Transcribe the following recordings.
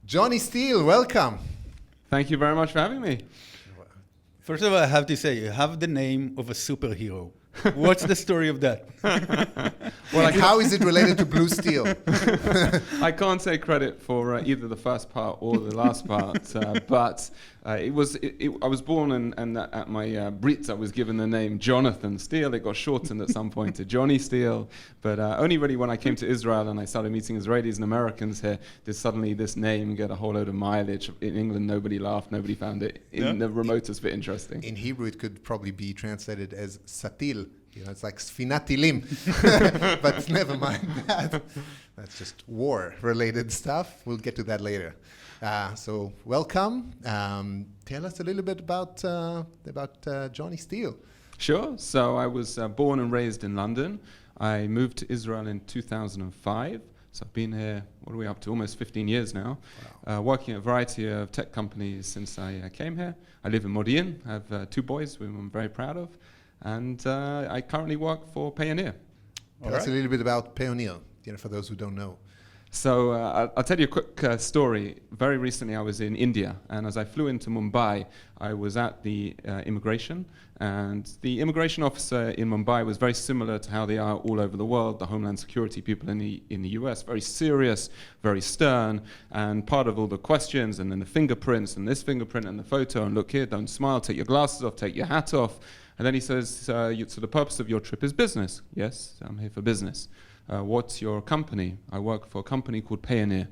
Jonny Steel, welcome. Thank you very much for having me. First of all, I have to say, you have the name of a superhero. What's the story of that? Well, how is it related to blue steel? I can't take credit for either the first part or the last part, but I was born and at my Brit I was given the name Jonathan Steel. It got shortened at some point to Jonny Steel, but only really when I came to Israel and I started meeting Israelis and Americans here did suddenly this name get a whole load of mileage. In England, nobody laughed, nobody found it in the remotest bit interesting. In Hebrew, it could probably be translated as Satil. You know, it's like Sfinatilim, but never mind that. That's just war-related stuff. We'll get to that later. So welcome. Tell us a little bit about Jonny Steel. Sure. So I was born and raised in London. I moved to Israel in 2005. So I've been here, what are we up to, almost 15 years now, working at a variety of tech companies since I came here. I live in Modi'in. I have 2 boys, whom I'm very proud of. And I currently work for Payoneer. Tell us a little bit about Payoneer, for those who don't know. So I'll tell you a quick story. Very recently I was in India, and as I flew into Mumbai, I was at the immigration, and the immigration officer in Mumbai was very similar to how they are all over the world, the Homeland Security people in the US, very serious, very stern, and part of all the questions, and then the fingerprints, and this fingerprint, and the photo, and look here, don't smile, take your glasses off, take your hat off. And then he says, so the purpose of your trip is business. Yes, I'm here for business. What's your company? I work for a company called Payoneer.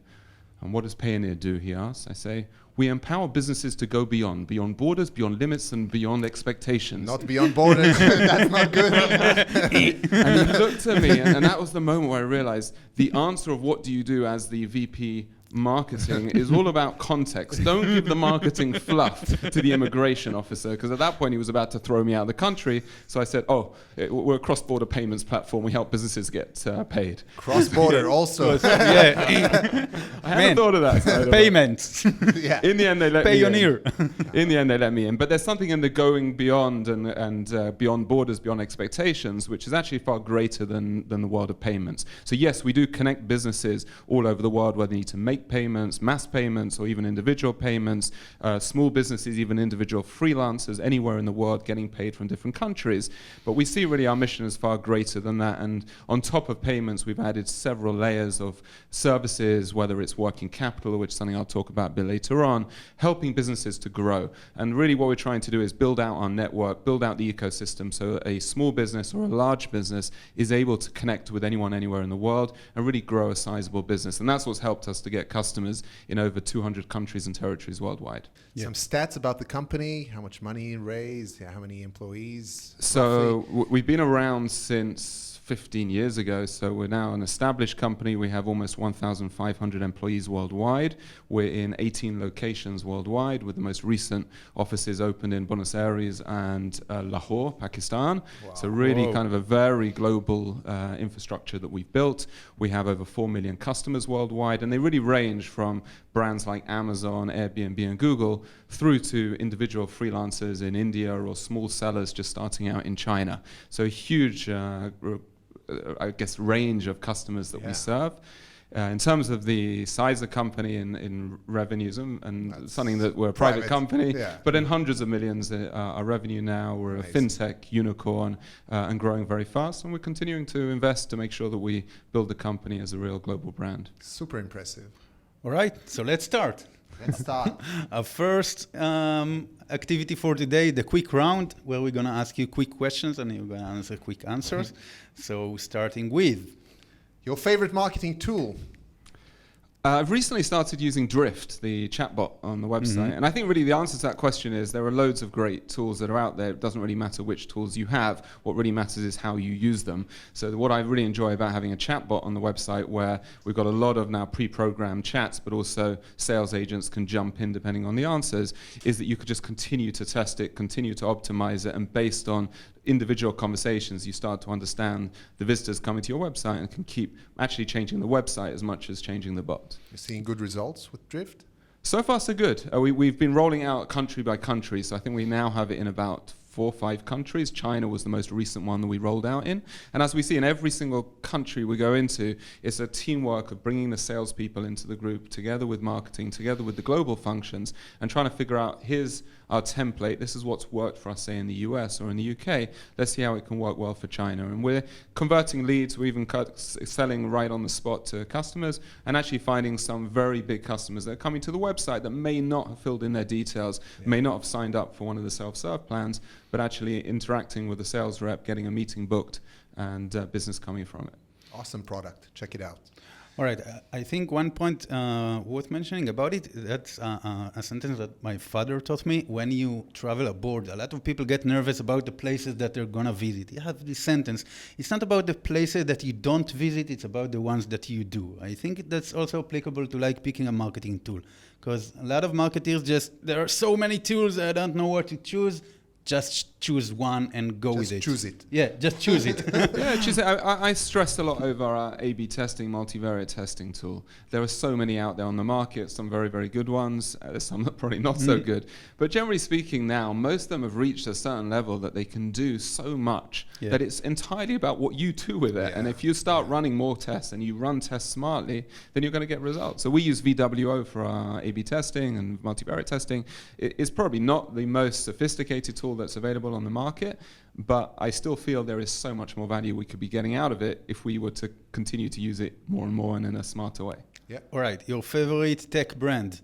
And what does Payoneer do, he asks. I say, we empower businesses to go beyond borders, beyond limits, and beyond expectations. Not beyond borders, that's not good. And he looked at me, and that was the moment where I realized the answer of what do you do as the VP marketing is all about context. Don't give the marketing fluff to the immigration officer, because at that point he was about to throw me out of the country. So I said, we're a cross-border payments platform. We help businesses get paid. Cross-border also. Yeah. I hadn't thought of that. Payments. Yeah. In the end, they let Payoneer. me in. In the end, they let me in. But there's something in the going beyond and beyond borders, beyond expectations, which is actually far greater than the world of payments. So yes, we do connect businesses all over the world where they need to make payments, mass payments, or even individual payments, small businesses, even individual freelancers anywhere in the world getting paid from different countries. But we see really our mission is far greater than that. And on top of payments, we've added several layers of services, whether it's working capital, which is something I'll talk about a bit later on, helping businesses to grow. And really what we're trying to do is build out our network, build out the ecosystem so a small business or a large business is able to connect with anyone anywhere in the world and really grow a sizable business. And that's what's helped us to get customers in over 200 countries and territories worldwide. Yeah. Some stats about the company, how much money raised, how many employees? So we've been around since 15 years ago, so we're now an established company. We have almost 1,500 employees worldwide. We're in 18 locations worldwide, with the most recent offices opened in Buenos Aires and Lahore, Pakistan. Wow. So really kind of a very global infrastructure that we've built. We have over 4 million customers worldwide, and they really range from brands like Amazon, Airbnb, and Google through to individual freelancers in India or small sellers just starting out in China. So a huge range of customers that we serve. In terms of the size of the company in revenues, and that's something that we're a private company, but in hundreds of millions our revenue now. We're a fintech unicorn and growing very fast, and we're continuing to invest to make sure that we build the company as a real global brand. Super impressive. All right, so let's start. Let's start. Our first activity for today, the quick round, where we're going to ask you quick questions and you're going to answer quick answers. So starting with your favorite marketing tool. I've recently started using Drift, the chatbot on the website. And I think really the answer to that question is there are loads of great tools that are out there. It doesn't really matter which tools you have. What really matters is how you use them. So what I really enjoy about having a chatbot on the website, where we've got a lot of now pre-programmed chats, but also sales agents can jump in depending on the answers, is that you could just continue to test it, continue to optimize it, and based on individual conversations, you start to understand the visitors coming to your website and can keep actually changing the website as much as changing the bot. You're seeing good results with Drift? So far, so good. We've been rolling out country by country, so I think we now have it in about 4 or 5 countries. China was the most recent one that we rolled out in. And as we see in every single country we go into, it's a teamwork of bringing the salespeople into the group together with marketing, together with the global functions, and trying to figure out, here's our template, this is what's worked for us, say, in the US or in the UK, let's see how it can work well for China. And we're converting leads, we're even selling right on the spot to customers, and actually finding some very big customers that are coming to the website that may not have filled in their details, may not have signed up for one of the self-serve plans, but actually interacting with the sales rep, getting a meeting booked, and business coming from it. Awesome product. Check it out. All right. I think one point worth mentioning about it, that's a sentence that my father taught me. When you travel abroad, a lot of people get nervous about the places that they're going to visit. You have this sentence. It's not about the places that you don't visit. It's about the ones that you do. I think that's also applicable to like picking a marketing tool. Because a lot of marketers there are so many tools, I don't know what to choose. Just choose one and go with it. Just choose it. Yeah, just choose it. Yeah, choose it. I stressed a lot over our A/B testing, multivariate testing tool. There are so many out there on the market, some very, very good ones. There's some that are probably not so good. But generally speaking now, most of them have reached a certain level that they can do so much that it's entirely about what you do with it. And if you start running more tests and you run tests smartly, then you're going to get results. So we use VWO for our A/B testing and multivariate testing. It's probably not the most sophisticated tool that's available on the market, but I still feel there is so much more value we could be getting out of it if we were to continue to use it more and more and in a smarter way. Yeah. All right, your favorite tech brand?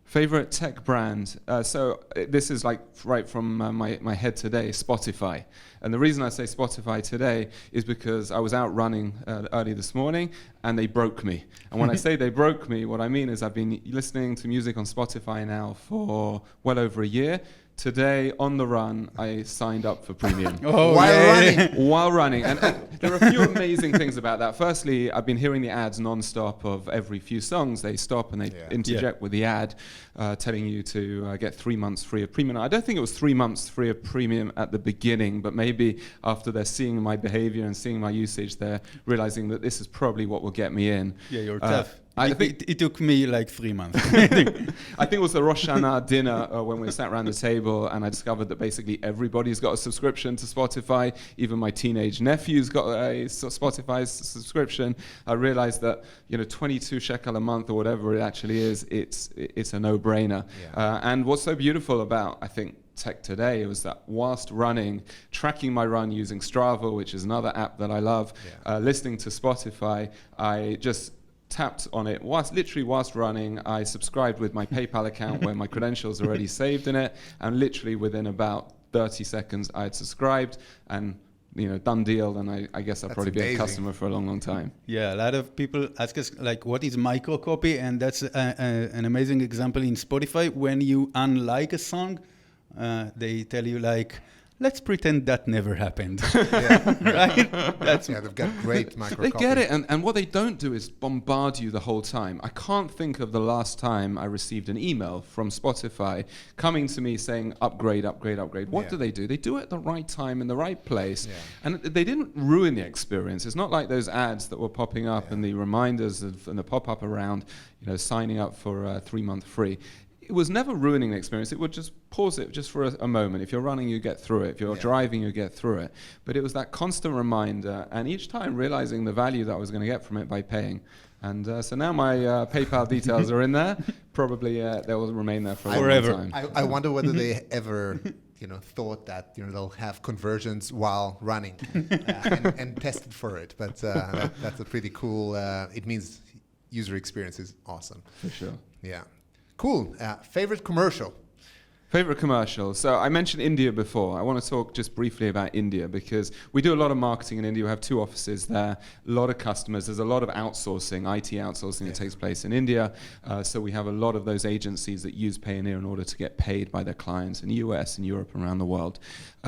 Favorite tech brand? So this is like right from my head today, Spotify. And the reason I say Spotify today is because I was out running early this morning and they broke me. And when I say they broke me, what I mean is I've been listening to music on Spotify now for well over a year. Today, on the run, I signed up for premium. While running. And there are a few amazing things about that. Firstly, I've been hearing the ads non-stop of every few songs. They stop and they interject with the ad telling you to get 3 months free of premium. I don't think it was 3 months free of premium at the beginning, but maybe after they're seeing my behavior and seeing my usage, they're realizing that this is probably what will get me in. Yeah, you're tough. I think it took me like 3 months. I think it was the Rosh Hashanah dinner when we sat around the table and I discovered that basically everybody's got a subscription to Spotify. Even my teenage nephew's got a Spotify subscription. I realized that 22 shekel a month or whatever it actually is, it's a no-brainer. Yeah. And what's so beautiful about, I think, tech today was that whilst running, tracking my run using Strava, which is another app that I love, listening to Spotify, I just tapped on it whilst running. I subscribed with my PayPal account where my credentials are already saved in it, and literally within about 30 seconds I had subscribed and done deal, and I guess I'll probably be a customer for a long, long time. Yeah, a lot of people ask us like, what is microcopy? And that's an amazing example in Spotify. When you unlike a song, they tell you like, let's pretend that never happened. Right? They've got great microcopy. They get it, and what they don't do is bombard you the whole time. I can't think of the last time I received an email from Spotify coming to me saying, upgrade, upgrade, upgrade. What do? They do it at the right time in the right place. Yeah. And they didn't ruin the experience. It's not like those ads that were popping up and the reminders and the pop-up around, signing up for 3-month free. It was never ruining the experience. It would just pause it just for a moment. If you're running, you get through it. If you're driving, you get through it. But it was that constant reminder, and each time realizing the value that I was going to get from it by paying. And so now my PayPal details are in there. Probably they will remain there for a long time. I wonder whether they ever thought that they'll have conversions while running and tested for it. But that's a pretty cool. It means user experience is awesome. For sure. Yeah. Cool. Favorite commercial? Favorite commercial. So I mentioned India before. I want to talk just briefly about India because we do a lot of marketing in India. We have 2 offices there, a lot of customers. There's a lot of outsourcing, IT outsourcing that takes place in India. So we have a lot of those agencies that use Payoneer in order to get paid by their clients in the US and Europe and around the world.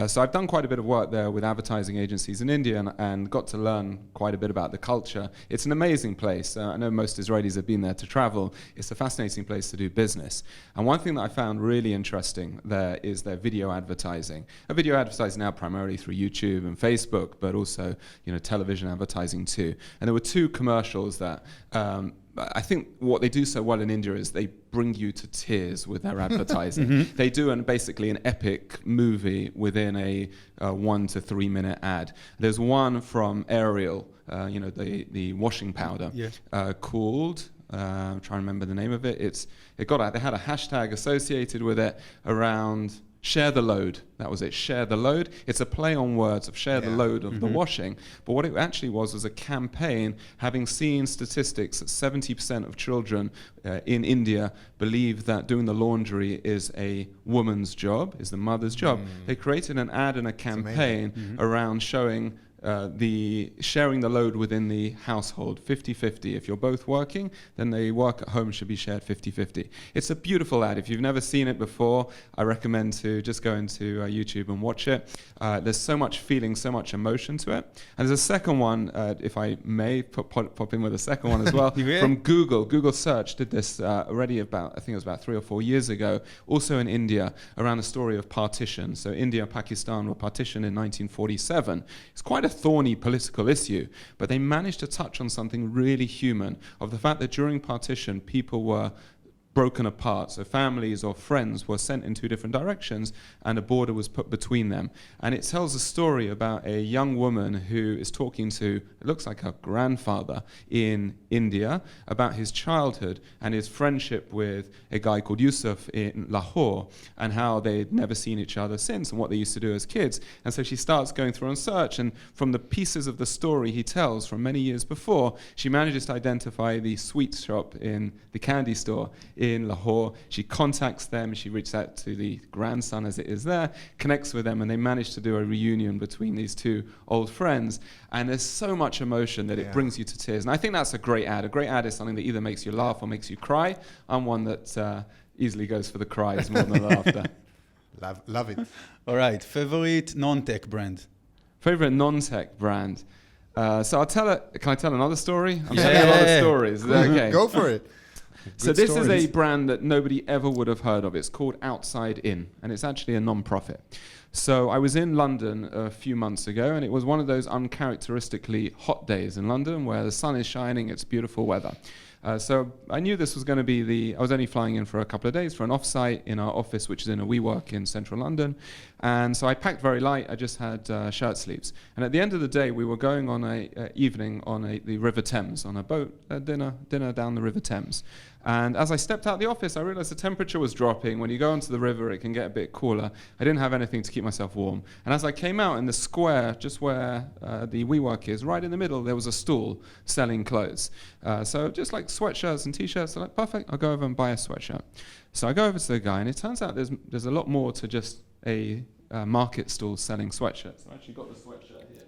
So I've done quite a bit of work there with advertising agencies in India and got to learn quite a bit about the culture. It's an amazing place. I know most Israelis have been there to travel. It's a fascinating place to do business. And one thing that I found really interesting there is their video advertising. Video advertising now primarily through YouTube and Facebook, but also television advertising too. And there were 2 commercials that I think what they do so well in India is they bring you to tears with their advertising. They do basically an epic movie within a 1 to 3 minute ad. There's one from Ariel, the washing powder, called. I'm trying to remember the name of it. They had a hashtag associated with it around share the load. That was it, share the load. It's a play on words of share the load of the washing. But what it actually was a campaign, having seen statistics that 70% of children in India believe that doing the laundry is a woman's job, is the mother's job. They created an ad and a campaign around showing the sharing the load within the household, 50-50. If you're both working, then the work at home should be shared 50-50. It's a beautiful ad. If you've never seen it before, I recommend to just go into YouTube and watch it. There's so much feeling, so much emotion to it. And there's a second one, if I may pop in with a second one as well, from Google. Google Search did this already I think it was about 3 or 4 years ago, also in India, around the story of partition. So India and Pakistan were partitioned in 1947. It's quite a thorny political issue, but they managed to touch on something really human, of the fact that during partition people were broken apart, so families or friends were sent in 2 different directions and a border was put between them. And it tells a story about a young woman who is talking to, it looks like her grandfather in India, about his childhood and his friendship with a guy called Yusuf in Lahore, and how they'd never seen each other since and what they used to do as kids. And so she starts going through on search, and from the pieces of the story he tells from many years before, she manages to identify the sweet shop in the candy store in Lahore. She contacts them, she reaches out to the grandson as it is there, connects with them, and they manage to do a reunion between these 2 old friends. And there's so much emotion that it brings you to tears. And I think that's a great ad. A great ad is something that either makes you laugh or makes you cry. I'm one that easily goes for the cries more than the laughter. Love it. All right, favorite non-tech brand? Favorite non-tech brand? So can I tell another story? I'm telling a lot of stories. Is that okay? Go for it. So this is a brand that nobody ever would have heard of. It's called Outside In, and it's actually a non-profit. So I was in London a few months ago, and it was one of those uncharacteristically hot days in London where the sun is shining, it's beautiful weather. So I knew this was going to be I was only flying in for a couple of days for an off-site in our office, which is in a WeWork in central London. And so I packed very light. I just had shirt sleeves. And at the end of the day, we were going on a evening on the River Thames, on a boat, dinner down the River Thames. And as I stepped out of the office, I realized the temperature was dropping. When you go onto the river, it can get a bit cooler. I didn't have anything to keep myself warm. And as I came out in the square, just where the WeWork is, right in the middle, there was a stall selling clothes. So just like sweatshirts and t-shirts, I'm like, perfect, I'll go over and buy a sweatshirt. So I go over to the guy, and it turns out there's a lot more to just a market stall selling sweatshirts. I actually got the sweatshirt here.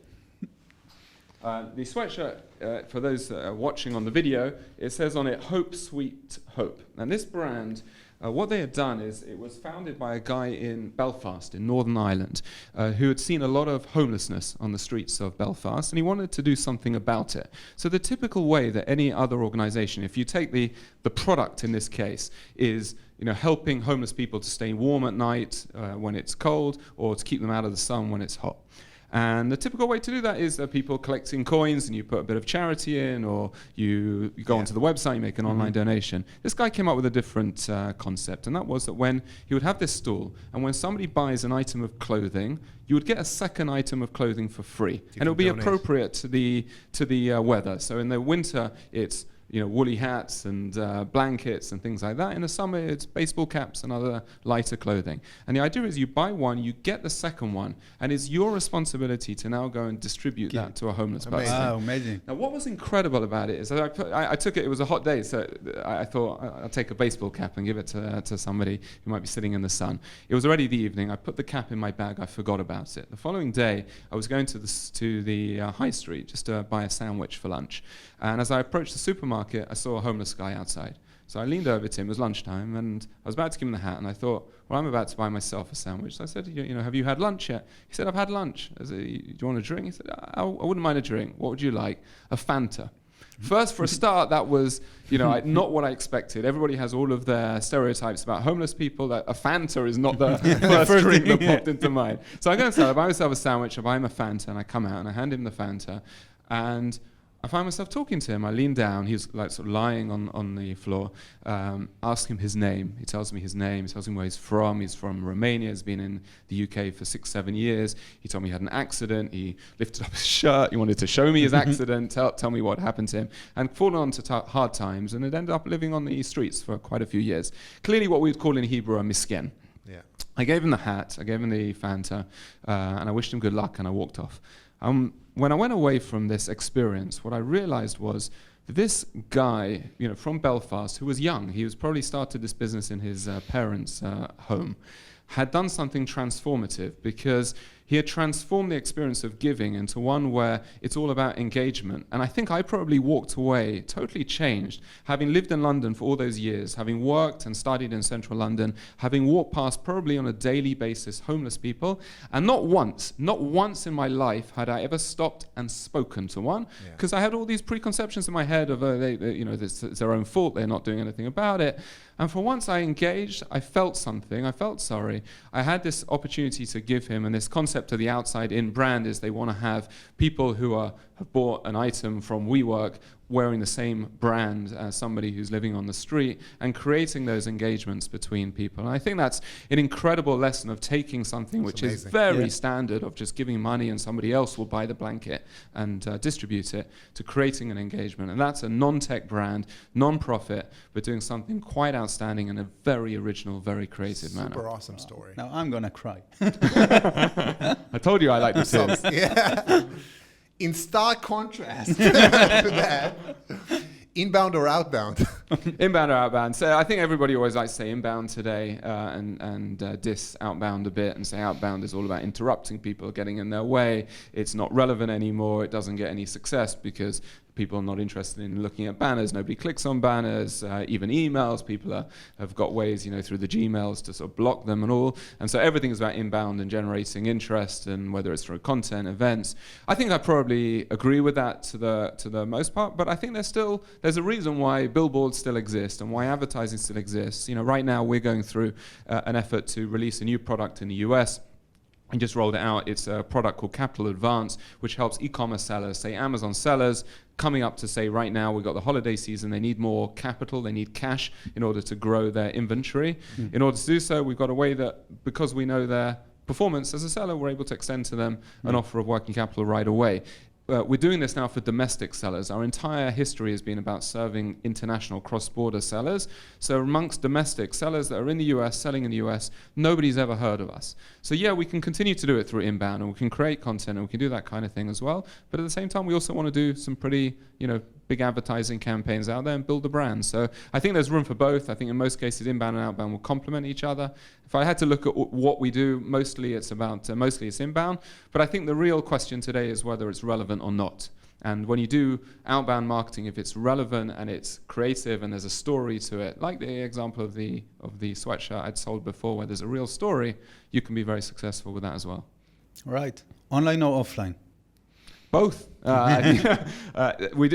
The sweatshirt, for those watching on the video, it says on it, Hope, Sweet Hope. And this brand, what they had done is it was founded by a guy in Belfast in Northern Ireland who had seen a lot of homelessness on the streets of Belfast, and he wanted to do something about it. So the typical way that any other organization, if you take the product in this case, is helping homeless people to stay warm at night when it's cold, or to keep them out of the sun when it's hot. And the typical way to do that is people collecting coins, and you put a bit of charity in, or you go onto the website, you make an online donation. This guy came up with a different concept, and that was that when he would have this stall, and when somebody buys an item of clothing, you would get a second item of clothing for free, and it would be appropriate to the weather. So in the winter, it's woolly hats and blankets and things like that. In the summer, it's baseball caps and other lighter clothing. And the idea is you buy one, you get the second one, and it's your responsibility to now go and distribute that to a homeless person. Wow, amazing. Now, what was incredible about it is that I took it, it was a hot day, so I thought I'll take a baseball cap and give it to somebody who might be sitting in the sun. It was already the evening. I put the cap in my bag. I forgot about it. The following day, I was going to the high street just to buy a sandwich for lunch. And as I approached the supermarket, I saw a homeless guy outside. So I leaned over to him, it was lunchtime, and I was about to give him the hat, and I thought, well, I'm about to buy myself a sandwich. So I said, have you had lunch yet? He said, I've had lunch. I said, do you want a drink? He said, I wouldn't mind a drink. What would you like? A Fanta. First, for a start, that was, not what I expected. Everybody has all of their stereotypes about homeless people. That a Fanta is not the first drink that popped into mind. So I go inside, I buy myself a sandwich, I buy him a Fanta, and I come out, and I hand him the Fanta, and I find myself talking to him. I lean down. He was like sort of lying on the floor. Ask him his name. He tells me his name. He tells me where he's from. He's from Romania. He's been in the UK for 6-7 years. He told me he had an accident. He lifted up his shirt. He wanted to show me his accident, tell me what happened to him, and fallen onto hard times, and had ended up living on the streets for quite a few years. Clearly what we would call in Hebrew a misken. Yeah. I gave him the hat, I gave him the Fanta, and I wished him good luck, and I walked off. When I went away from this experience, what I realized was that this guy, from Belfast, who was young, he was probably started this business in his parents' home, had done something transformative, because he had transformed the experience of giving into one where it's all about engagement. And I think I probably walked away totally changed, having lived in London for all those years, having worked and studied in central London, having walked past probably on a daily basis homeless people, and not once in my life had I ever stopped and spoken to one, because I had all these preconceptions in my head of it's their own fault, they're not doing anything about it. And for once I engaged, I felt something, I felt sorry. I had this opportunity to give him, and this concept of the outside-in brand is they want to have people who have bought an item from WeWork wearing the same brand as somebody who's living on the street, and creating those engagements between people. And I think that's an incredible lesson of taking something which is very standard, of just giving money and somebody else will buy the blanket and distribute it, to creating an engagement. And that's a non-tech brand, non-profit, but doing something quite outstanding in a very original, very creative manner. Super awesome story. Now I'm gonna cry. I told you I like the tears. Yeah. In stark contrast to that, inbound or outbound? Inbound or outbound? So I think everybody always likes to say inbound today and diss outbound a bit, and say outbound is all about interrupting people, getting in their way. It's not relevant anymore. It doesn't get any success because people are not interested in looking at banners. Nobody clicks on banners, even emails. People have got ways, through the Gmails to sort of block them and all. And so everything is about inbound and generating interest, and whether it's through content, events. I think I probably agree with that to the most part, but I think there's a reason why billboards still exist and why advertising still exists. Right now we're going through an effort to release a new product in the US. I just rolled it out. It's a product called Capital Advance, which helps e-commerce sellers, say Amazon sellers, coming up to say right now we've got the holiday season, they need more capital, they need cash in order to grow their inventory. In order to do so, we've got a way that, because we know their performance as a seller, we're able to extend to them an offer of working capital right away. We're doing this now for domestic sellers. Our entire history has been about serving international cross-border sellers. So amongst domestic sellers that are in the US, selling in the US, nobody's ever heard of us. So yeah, we can continue to do it through inbound, and we can create content, and we can do that kind of thing as well. But at the same time, we also want to do some pretty, big advertising campaigns out there and build the brand. So I think there's room for both. I think in most cases, inbound and outbound will complement each other. If I had to look at what we do, mostly it's inbound. But I think the real question today is whether it's relevant or not. And when you do outbound marketing, if it's relevant and it's creative and there's a story to it, like the example of the sweatshirt I'd sold before, where there's a real story, you can be very successful with that as well. Right. Online or offline? Both. We're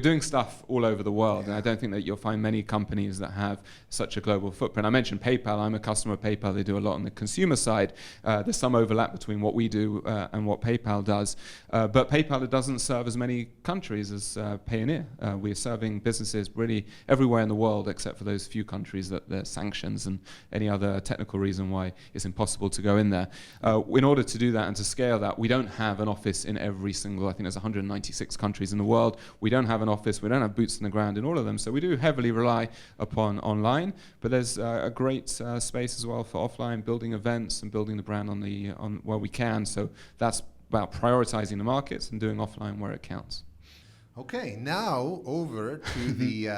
doing stuff all over the world, and I don't think that you'll find many companies that have such a global footprint. I mentioned PayPal. I'm a customer of PayPal. They do a lot on the consumer side. There's some overlap between what we do and what PayPal does, but PayPal doesn't serve as many countries as Payoneer. We're serving businesses really everywhere in the world, except for those few countries that there's sanctions and any other technical reason why it's impossible to go in there. In order to do that and to scale that, we don't have an office in every single, I think there's 196 countries in the world. We don't have an office, we don't have boots on the ground in all of them, so we do heavily rely upon online, but there's a great space as well for offline, building events and building the brand on where we can. So that's about prioritizing the markets and doing offline where it counts. Okay, now over to the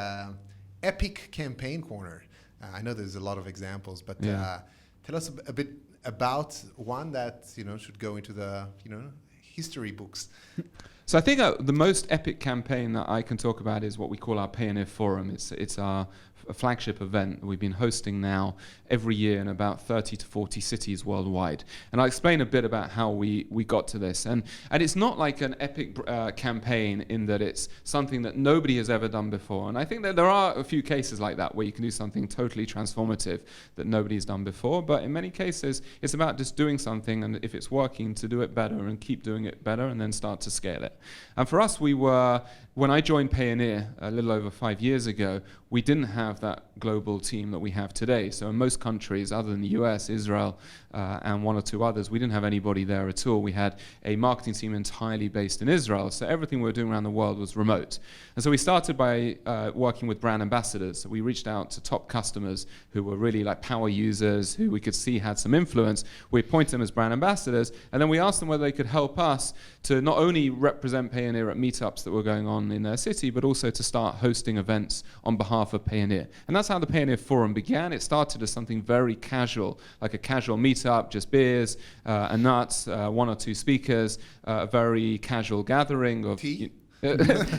epic campaign corner. I know there's a lot of examples, but tell us a bit about one that should go into the history books. So I think the most epic campaign that I can talk about is what we call our Payoneer Forum. It's our a flagship event we've been hosting now every year in about 30 to 40 cities worldwide. And I'll explain a bit about how we got to this. And it's not like an epic campaign in that it's something that nobody has ever done before. And I think that there are a few cases like that where you can do something totally transformative that nobody's done before. But in many cases, it's about just doing something, and if it's working, to do it better and keep doing it better and then start to scale it. And for us, when I joined Payoneer a little over 5 years ago, we didn't have that global team that we have today. So in most countries, other than the US, Israel, and one or two others, we didn't have anybody there at all. We had a marketing team entirely based in Israel. So everything we were doing around the world was remote. And so we started by working with brand ambassadors. So we reached out to top customers who were really like power users, who we could see had some influence. We appointed them as brand ambassadors, and then we asked them whether they could help us to not only represent Payoneer at meetups that were going on in their city, but also to start hosting events on behalf of Payoneer. And that's how the Payoneer Forum began. It started as something very casual, like a casual meetup, just beers and nuts, one or two speakers, a very casual gathering of... Tea?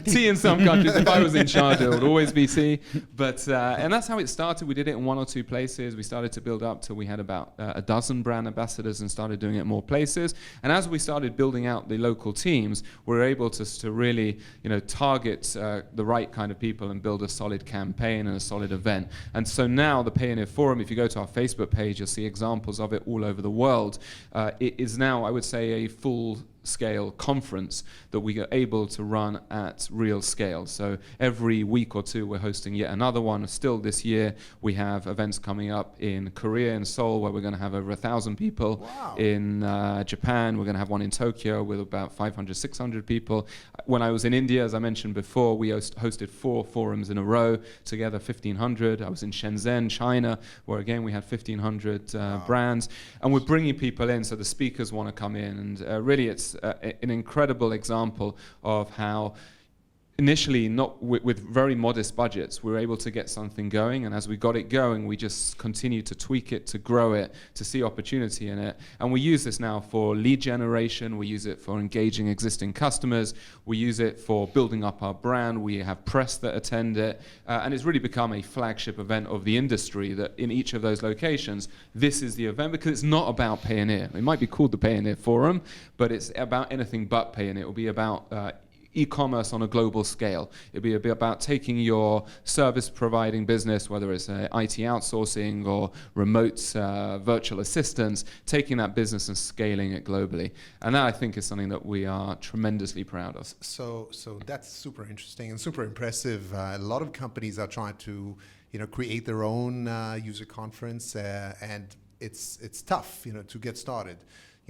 Tea in some countries. If I was in charge, it would always be tea. But and that's how it started. We did it in one or two places. We started to build up till we had about a dozen brand ambassadors and started doing it in more places. And as we started building out the local teams, we were able to really, target the right kind of people and build a solid campaign and a solid event. And so now the Payoneer Forum, if you go to our Facebook page, you'll see examples of it all over the world. It is now, I would say, a full-scale conference that we are able to run at real scale. So every week or two we're hosting yet another one. Still this year we have events coming up in Korea, in Seoul, where we're going to have over 1,000 people. Wow. In Japan we're going to have one in Tokyo with about 500, 600 people. When I was in India, as I mentioned before, we hosted 4 forums in a row, together 1,500. I was in Shenzhen, China, where again we had 1,500 brands. And we're bringing people in, so the speakers want to come in, and really it's an incredible example of how initially, not with very modest budgets, we were able to get something going, and as we got it going, we just continued to tweak it, to grow it, to see opportunity in it. And we use this now for lead generation, we use it for engaging existing customers, we use it for building up our brand, we have press that attend it, and it's really become a flagship event of the industry that in each of those locations, this is the event, because it's not about Payoneer. It might be called the Payoneer Forum, but it's about anything but Payoneer. It will be about e-commerce on a global scale. It'll be a bit about taking your service providing business, whether it's IT outsourcing or remote virtual assistants, taking that business and scaling it globally. And that, I think, is something that we are tremendously proud of. So that's super interesting and super impressive. A lot of companies are trying to, create their own user conference, and it's tough, to get started.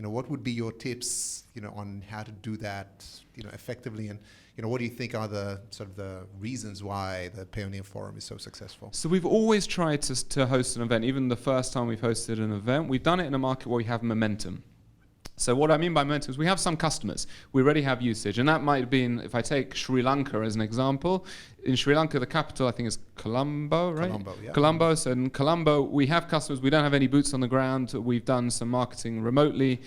What would be your tips, on how to do that, effectively? And, what do you think are the sort of the reasons why the Payoneer Forum is so successful? So we've always tried to host an event. Even the first time we've hosted an event, we've done it in a market where we have momentum. So what I mean by momentum is we have some customers. We already have usage. And that might have been, if I take Sri Lanka as an example, in Sri Lanka, the capital, I think, is Colombo, right? Colombo, yeah. Colombo. So in Colombo, we have customers. We don't have any boots on the ground. We've done some marketing remotely.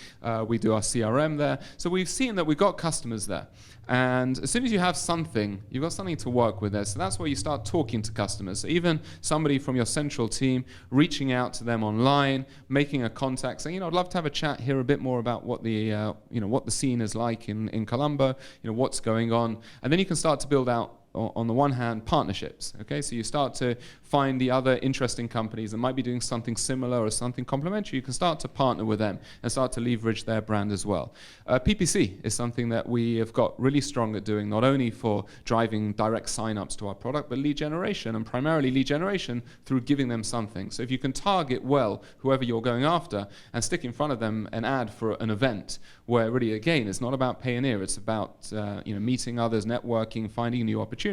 We do our CRM there. So we've seen that we've got customers there. And as soon as you have something, you've got something to work with there. So that's where you start talking to customers. So even somebody from your central team, reaching out to them online, making a contact, saying, I'd love to have a chat, hear a bit more about what the, what the scene is like in Colombo, what's going on. And then you can start to build out, on the one hand, partnerships. Okay, so you start to find the other interesting companies that might be doing something similar or something complementary. You can start to partner with them and start to leverage their brand as well. PPC is something that we have got really strong at doing, not only for driving direct sign-ups to our product, but lead generation, and primarily lead generation through giving them something. So if you can target well whoever you're going after and stick in front of them an ad for an event where really, again, it's not about Payoneer, it's about meeting others, networking, finding new opportunities.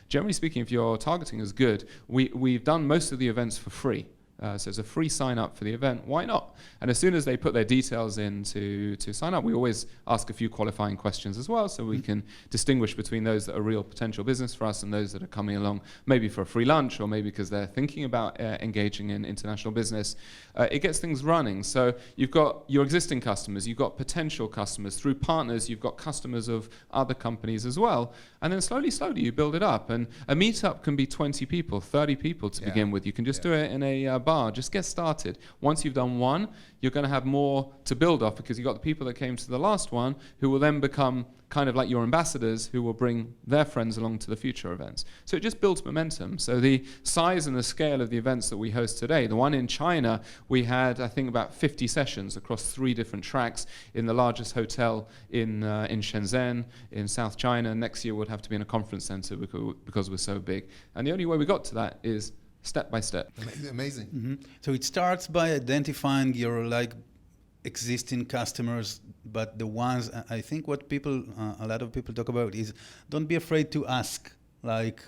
Generally speaking, if your targeting is good, we've done most of the events for free. So it's a free sign up for the event. Why not? And as soon as they put their details in to sign up, we always ask a few qualifying questions as well, so we can distinguish between those that are real potential business for us and those that are coming along maybe for a free lunch or maybe because they're thinking about engaging in international business. It gets things running. So you've got your existing customers, you've got potential customers. Through partners, you've got customers of other companies as well. And then slowly you build it up. And a meetup can be 20 people, 30 people to begin with. You can just do it in a bar. Just get started. Once you've done one, you're going to have more to build off because you've got the people that came to the last one who will then become kind of like your ambassadors who will bring their friends along to the future events. So it just builds momentum. So the size and the scale of the events that we host today, the one in China, we had, I think, about 50 sessions across 3 different tracks in the largest hotel in Shenzhen, in South China. Next year would have to be in a conference center because we're so big. And the only way we got to that is step by step. Amazing. Mm-hmm. So it starts by identifying your existing customers, but the ones I think what a lot of people talk about is don't be afraid to ask. Like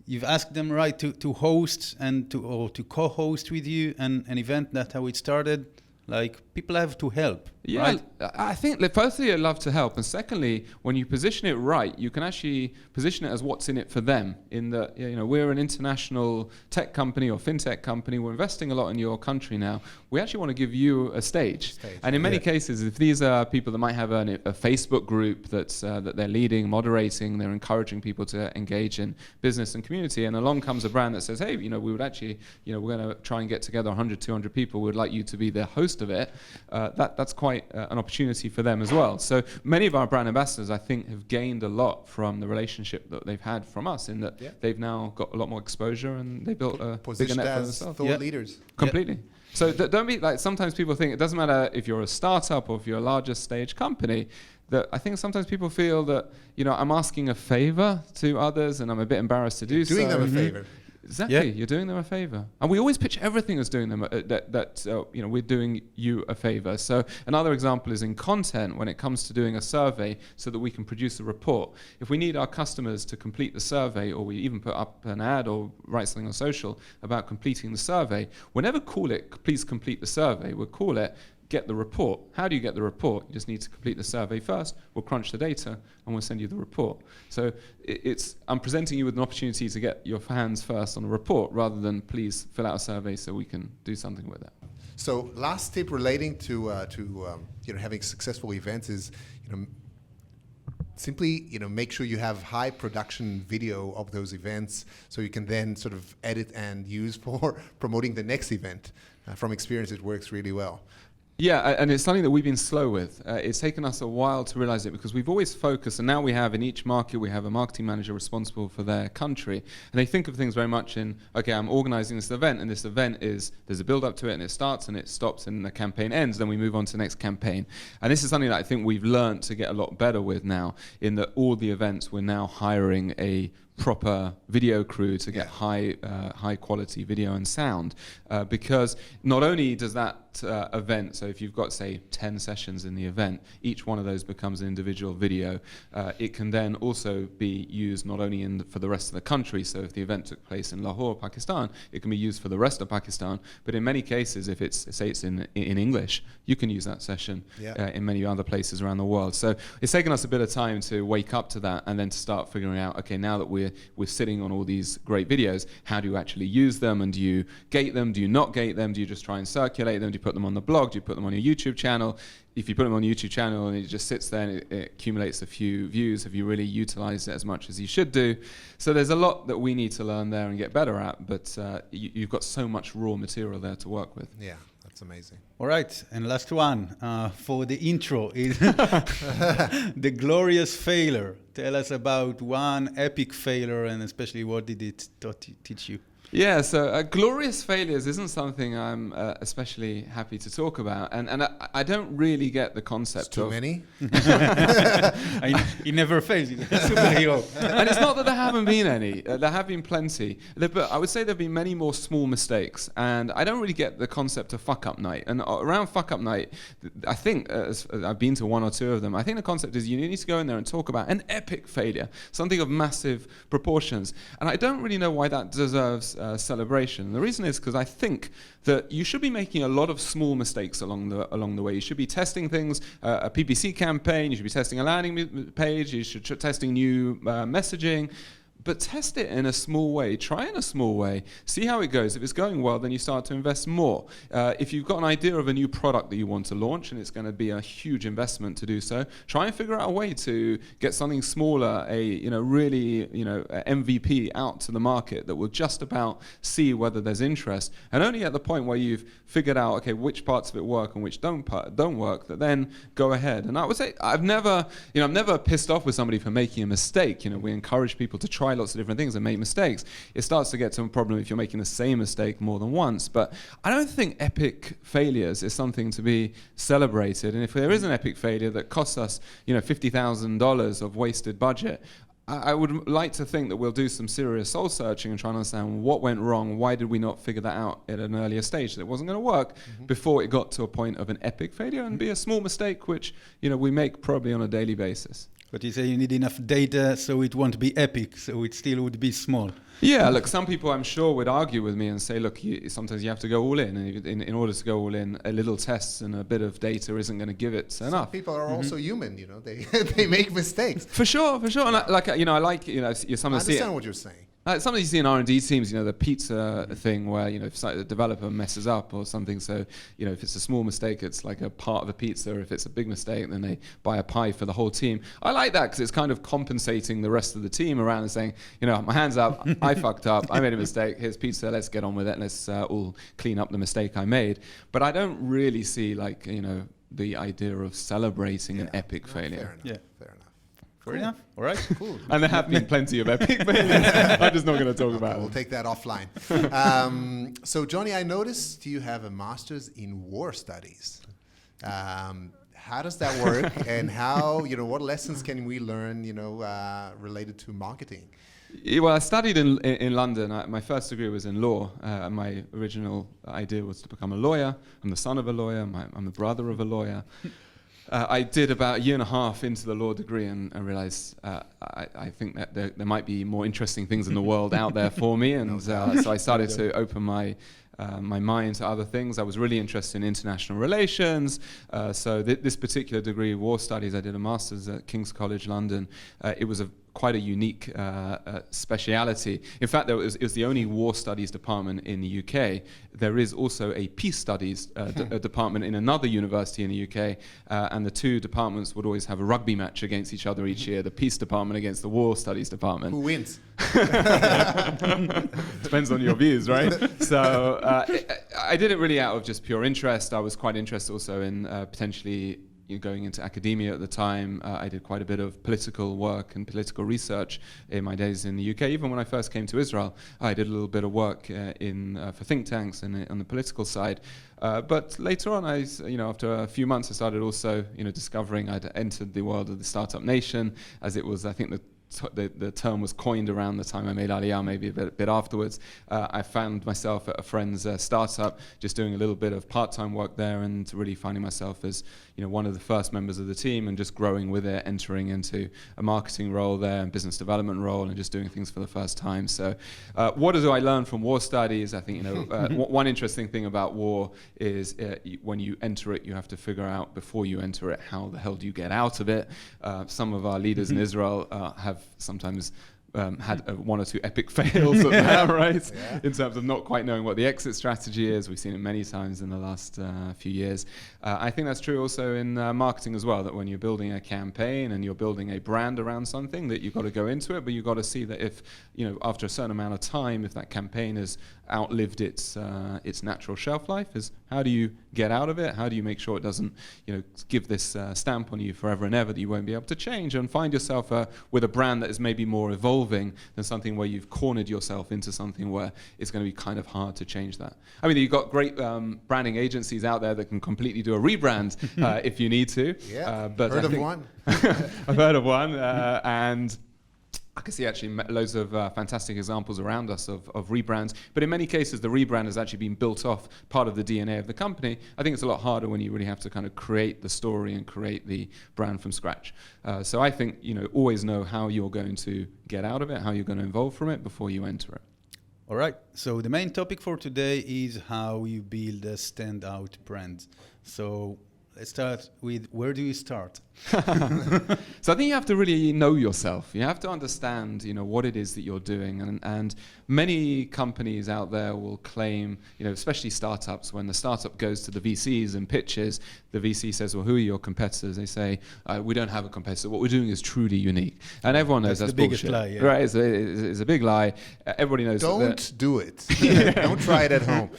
you've asked them to host and to co-host with you an event. That's how it started. Like people have to help. Yeah, right? I think that firstly, I'd love to help, and secondly, when you position it right, you can actually position it as what's in it for them. In that, we're an international tech company or fintech company. We're investing a lot in your country now. We actually want to give you a stage. And in many cases, if these are people that might have a Facebook group that they're leading, moderating, they're encouraging people to engage in business and community, and along comes a brand that says, hey, we would actually, we're going to try and get together 100, 200 people. We'd like you to be the host of it. That's quite an opportunity for them as well. So many of our brand ambassadors, I think, have gained a lot from the relationship that they've had from us in that they've now got a lot more exposure and they built a bigger net for themselves. Thought leaders. Completely. So don't be like, sometimes people think it doesn't matter if you're a startup or if you're a larger stage company, that I think sometimes people feel that, I'm asking a favor to others and I'm a bit embarrassed to do so. Doing them a favor. Exactly, you're doing them a favor, and we always pitch everything as doing them we're doing you a favor. So another example is in content when it comes to doing a survey, so that we can produce a report. If we need our customers to complete the survey, or we even put up an ad or write something on social about completing the survey, we'll never call it "please complete the survey." We'll call it "get the report." How do you get the report? You just need to complete the survey first. We'll crunch the data and we'll send you the report. So I'm presenting you with an opportunity to get your hands first on a report rather than please fill out a survey so we can do something with it. So last tip relating to having successful events is simply make sure you have high production video of those events so you can then sort of edit and use for promoting the next event. From experience, it works really well. Yeah, and it's something that we've been slow with. It's taken us a while to realize it because we've always focused, and now we have in each market, we have a marketing manager responsible for their country. And they think of things very much in, okay, I'm organizing this event, and this event there's a build up to it, and it starts and it stops, and the campaign ends, then we move on to the next campaign. And this is something that I think we've learned to get a lot better with now, in that all the events, we're now hiring a proper video crew to get high quality video and sound, because not only does that event, so if you've got say 10 sessions in the event, each one of those becomes an individual video. It can then also be used not only for the rest of the country, so if the event took place in Lahore, Pakistan, it can be used for the rest of Pakistan, but in many cases, if it's in English, you can use that session in many other places around the world. So it's taken us a bit of time to wake up to that and then to start figuring out, okay, now that we're sitting on all these great videos, how do you actually use them, and do you gate them, do you not gate them, do you just try and circulate them, do you put them on the blog, do you put them on your YouTube channel? If you put them on your YouTube channel and it just sits there and it accumulates a few views, have you really utilized it as much as you should do? So there's a lot that we need to learn there and get better at, but you've got so much raw material there to work with. Yeah, that's amazing. All right, and last one for the intro is the glorious failure. Tell us about one epic failure, and especially what did it teach you? Yeah, so glorious failures isn't something I'm especially happy to talk about, and I don't really get the concept it's too of many. He never fails. He's a superhero. And it's not that there haven't been any. There have been plenty. But I would say there have been many more small mistakes, and I don't really get the concept of fuck up night. And around fuck up night, I think I've been to one or two of them. I think the concept is you need to go in there and talk about an epic failure, something of massive proportions, and I don't really know why that deserves celebration. The reason is because I think that you should be making a lot of small mistakes along the way. You should be testing things, a PPC campaign, you should be testing a landing page, you should be testing new messaging. But test it in a small way. Try in a small way. See how it goes. If it's going well, then you start to invest more. If you've got an idea of a new product that you want to launch, and it's going to be a huge investment to do so, try and figure out a way to get something smaller, a MVP out to the market that will just about see whether there's interest. And only at the point where you've figured out, okay, which parts of it work and which don't work, that then go ahead. And I would say I'm never pissed off with somebody for making a mistake. We encourage people to try lots of different things and make mistakes. It starts to get to a problem if you're making the same mistake more than once. But I don't think epic failures is something to be celebrated. And if there is an epic failure that costs us, $50,000 of wasted budget, I would like to think that we'll do some serious soul searching and try and understand what went wrong. Why did we not figure that out at an earlier stage? That it wasn't going to work before it got to a point of an epic failure and be a small mistake, which we make probably on a daily basis. But you say you need enough data so it won't be epic, so it still would be small. Yeah, look, some people I'm sure would argue with me and say, look, sometimes you have to go all in. And in order to go all in, a little tests and a bit of data isn't going to give it enough. Some people are also human, they make mistakes. For sure. And I understand what you're saying. Something you see in R&D teams, the pizza thing where, if the developer messes up or something, so, if it's a small mistake, it's like a part of a pizza. If it's a big mistake, then they buy a pie for the whole team. I like that because it's kind of compensating the rest of the team around and saying, my hand's up, I fucked up, I made a mistake, here's pizza, let's get on with it, let's all clean up the mistake I made. But I don't really see, the idea of celebrating an epic failure. Fair enough. Fair enough. All right. Cool. And there have been plenty of epic failures. I'm just not going to talk about it. We'll take that offline. So, Jonny, I noticed you have a master's in war studies. How does that work? And how, what lessons can we learn, related to marketing? Well, I studied in London. My first degree was in law. My original idea was to become a lawyer. I'm the son of a lawyer. I'm the brother of a lawyer. I did about a year and a half into the law degree and realized I think that there might be more interesting things in the world out there for me. And so I started to open my mind to other things. I was really interested in international relations. So this particular degree, war studies, I did a master's at King's College London. It was quite a unique speciality. In fact, it was the only war studies department in the UK. There is also a peace studies department in another university in the UK, and the two departments would always have a rugby match against each other each year, the peace department against the war studies department. Who wins? Depends on your views, right? So I did it really out of just pure interest. I was quite interested also in potentially going into academia at the time. I did quite a bit of political work and political research in my days in the UK. Even when I first came to Israel, I did a little bit of work for think tanks and on the political side. But later on, after a few months, I started also, discovering I'd entered the world of the startup nation, as it was, I think, the term was coined around the time I made Aliyah, maybe a bit afterwards. I found myself at a friend's startup, just doing a little bit of part-time work there and really finding myself as one of the first members of the team and just growing with it, entering into a marketing role there and business development role and just doing things for the first time. So what do I learn from war studies? I think one interesting thing about war is when you enter it, you have to figure out before you enter it, how the hell do you get out of it? Some of our leaders in Israel have sometimes had one or two epic fails at that, right? Yeah. In terms of not quite knowing what the exit strategy is. We've seen it many times in the last few years. I think that's true also in marketing as well, that when you're building a campaign and you're building a brand around something, that you've got to go into it, but you've got to see that if, after a certain amount of time, if that campaign has outlived its natural shelf life, is how do you get out of it? How do you make sure it doesn't, give this stamp on you forever and ever that you won't be able to change, and find yourself with a brand that is maybe more evolving than something where you've cornered yourself into something where it's going to be kind of hard to change that. I mean, you've got great branding agencies out there that can completely do a rebrand if you need to. Yeah, but heard of one. I've heard of one, and I can see actually loads of fantastic examples around us of rebrands, but in many cases the rebrand has actually been built off part of the DNA of the company. I think it's a lot harder when you really have to kind of create the story and create the brand from scratch. So I think always know how you're going to get out of it, how you're going to evolve from it before you enter it. All right. So the main topic for today is how you build a standout brand. So let's start with, where do you start? So I think you have to really know yourself. You have to understand, what it is that you're doing. And many companies out there will claim, especially startups, when the startup goes to the VCs and pitches, the VC says, well, who are your competitors? They say, we don't have a competitor. What we're doing is truly unique. And everyone knows that's the biggest bullshit. lie, yeah. Right? It's a big lie. Everybody knows Don't do it. Don't try it at home.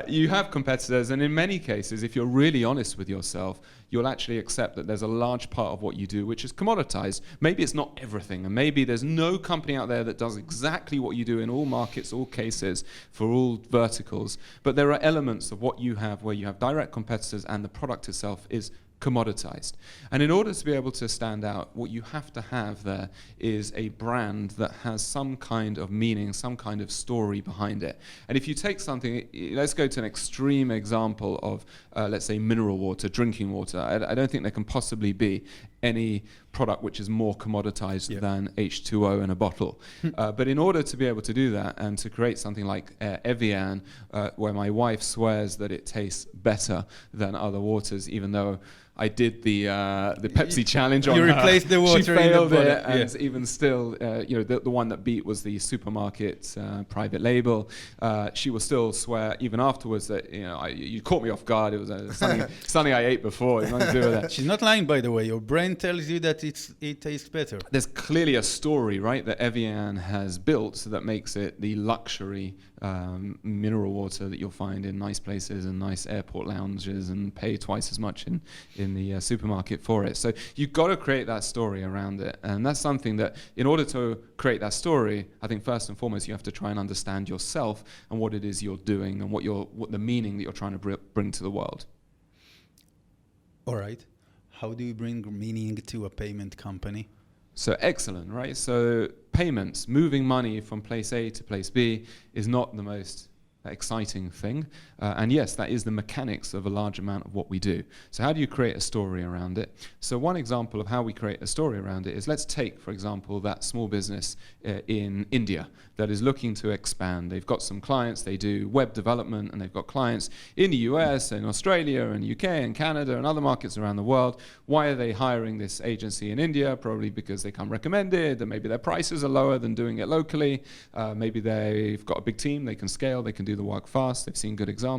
You have competitors, and in many cases, if you're really honest with yourself, you'll actually accept that there's a large part of what you do which is commoditized. Maybe it's not everything, and maybe there's no company out there that does exactly what you do in all markets, all cases, for all verticals, but there are elements of what you have where you have direct competitors and the product itself is commoditized. And in order to be able to stand out, what you have to have there is a brand that has some kind of meaning, some kind of story behind it. And if you take something, let's go to an extreme example of, let's say, mineral water, drinking water. I don't think there can possibly be any product which is more commoditized than H2O in a bottle. But in order to be able to do that and to create something like Evian, where my wife swears that it tastes better than other waters, even though I did the Pepsi challenge on her. You replaced the water. She failed in the it, and even still, the one that beat was the supermarket private label. She will still swear, even afterwards, that you caught me off guard. It was something I ate before. It's nothing to do with that. She's not lying, by the way. Your brain tells you that it tastes better. There's clearly a story, right, that Evian has built that makes it the luxury mineral water that you'll find in nice places and nice airport lounges and pay twice as much in the supermarket for it. So you've got to create that story around it. And that's something that, in order to create that story, I think first and foremost you have to try and understand yourself and what it is you're doing and what the meaning that you're trying to bring to the world. All right. How do you bring meaning to a payment company? So excellent, right? So payments, moving money from place A to place B is not the most exciting thing. And yes, that is the mechanics of a large amount of what we do. So how do you create a story around it? So one example of how we create a story around it is, let's take, for example, that small business in India that is looking to expand. They've got some clients, they do web development, and they've got clients in the US and Australia and UK and Canada and other markets around the world. Why are they hiring this agency in India? Probably because they come recommended, and maybe their prices are lower than doing it locally. Maybe they've got a big team, they can scale, they can do the work fast, they've seen good examples.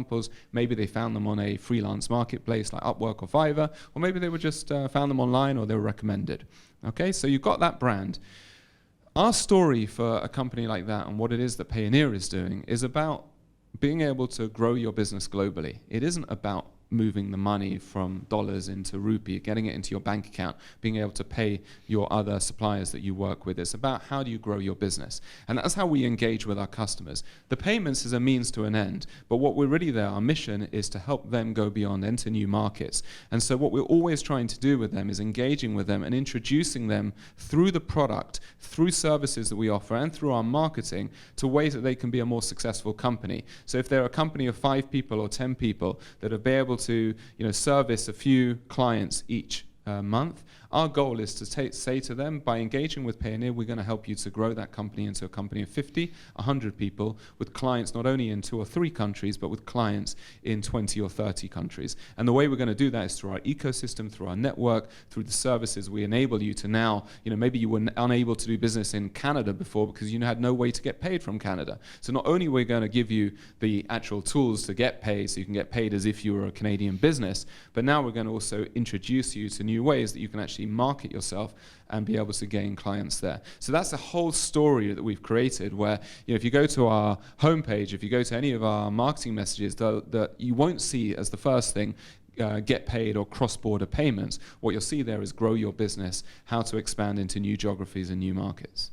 Maybe they found them on a freelance marketplace like Upwork or Fiverr, or maybe they were just found them online or they were recommended. Okay, so you've got that brand. Our story for a company like that and what it is that Payoneer is doing is about being able to grow your business globally. It isn't about moving the money from dollars into rupee, getting it into your bank account, being able to pay your other suppliers that you work with. It's about how do you grow your business. And that's how we engage with our customers. The payments is a means to an end, but what we're really there, our mission is to help them go beyond, enter new markets. And so what we're always trying to do with them is engaging with them and introducing them through the product, through services that we offer, and through our marketing to ways that they can be a more successful company. So if they're a company of 5 people or 10 people that are able to service a few clients each month, our goal is to say to them, by engaging with Payoneer, we're going to help you to grow that company into a company of 50, 100 people with clients not only in 2 or 3 countries, but with clients in 20 or 30 countries. And the way we're going to do that is through our ecosystem, through our network, through the services we enable you to now, maybe you were unable to do business in Canada before because you had no way to get paid from Canada. So not only are we going to give you the actual tools to get paid so you can get paid as if you were a Canadian business, but now we're going to also introduce you to new ways that you can actually market yourself and be able to gain clients there. So that's a whole story that we've created where, if you go to our homepage, if you go to any of our marketing messages, that you won't see as the first thing get paid or cross-border payments. What you'll see there is grow your business, how to expand into new geographies and new markets.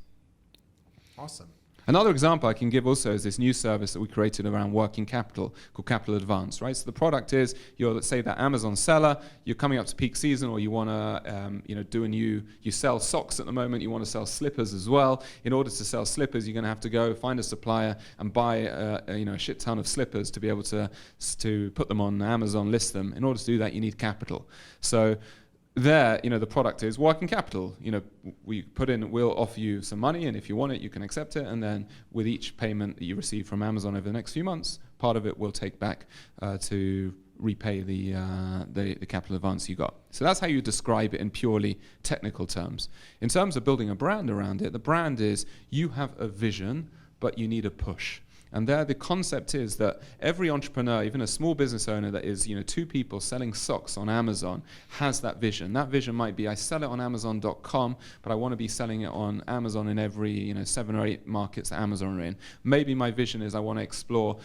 Awesome. Another example I can give also is this new service that we created around working capital called Capital Advance, right? So the product is, you're, let's say, that Amazon seller, you're coming up to peak season, or you want to, you sell socks at the moment, you want to sell slippers as well. In order to sell slippers, you're going to have to go find a supplier and buy a shit ton of slippers to be able to put them on Amazon, list them. In order to do that, you need capital. So there, the product is working capital. We put in, we'll offer you some money, and if you want it, you can accept it. And then with each payment that you receive from Amazon over the next few months, part of it we'll take back to repay the capital advance you got. So that's how you describe it in purely technical terms. In terms of building a brand around it, the brand is you have a vision, but you need a push. And there the concept is that every entrepreneur, even a small business owner that is 2 people selling socks on Amazon, has that vision. That vision might be, I sell it on Amazon.com, but I want to be selling it on Amazon in every 7 or 8 markets that Amazon are in. Maybe my vision is I want to explore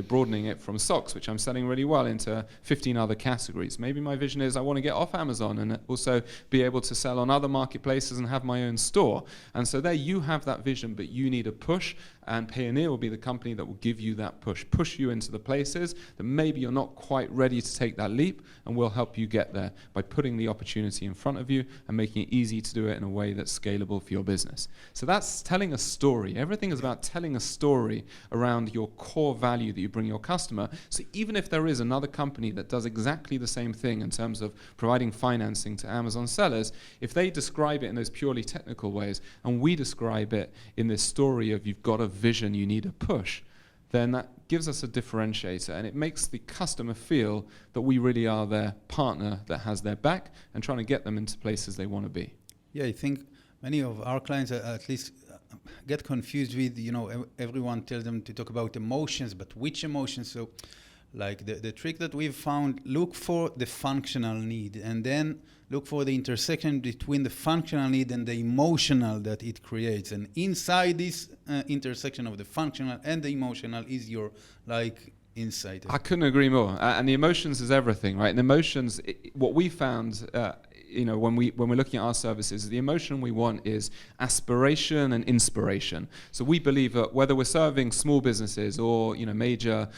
broadening it from socks, which I'm selling really well, into 15 other categories. Maybe my vision is I want to get off Amazon and also be able to sell on other marketplaces and have my own store. And so there you have that vision, but you need a push. And Payoneer will be the company that will give you that push you into the places that maybe you're not quite ready to take that leap, and we'll help you get there by putting the opportunity in front of you and making it easy to do it in a way that's scalable for your business. So that's telling a story. Everything is about telling a story around your core value that you bring your customer. So even if there is another company that does exactly the same thing in terms of providing financing to Amazon sellers, if they describe it in those purely technical ways, and we describe it in this story of you've got a vision, you need a push, then that gives us a differentiator, and it makes the customer feel that we really are their partner that has their back and trying to get them into places they want to be. Yeah, I think many of our clients at least get confused with, everyone tells them to talk about emotions, but which emotions? So like the trick that we've found, look for the functional need, and then look for the intersection between the functional need and the emotional that it creates. And inside this intersection of the functional and the emotional is your insight. I couldn't agree more. And the emotions is everything, right? And the emotions, what we found, when we're looking at our services, the emotion we want is aspiration and inspiration. So we believe that whether we're serving small businesses or major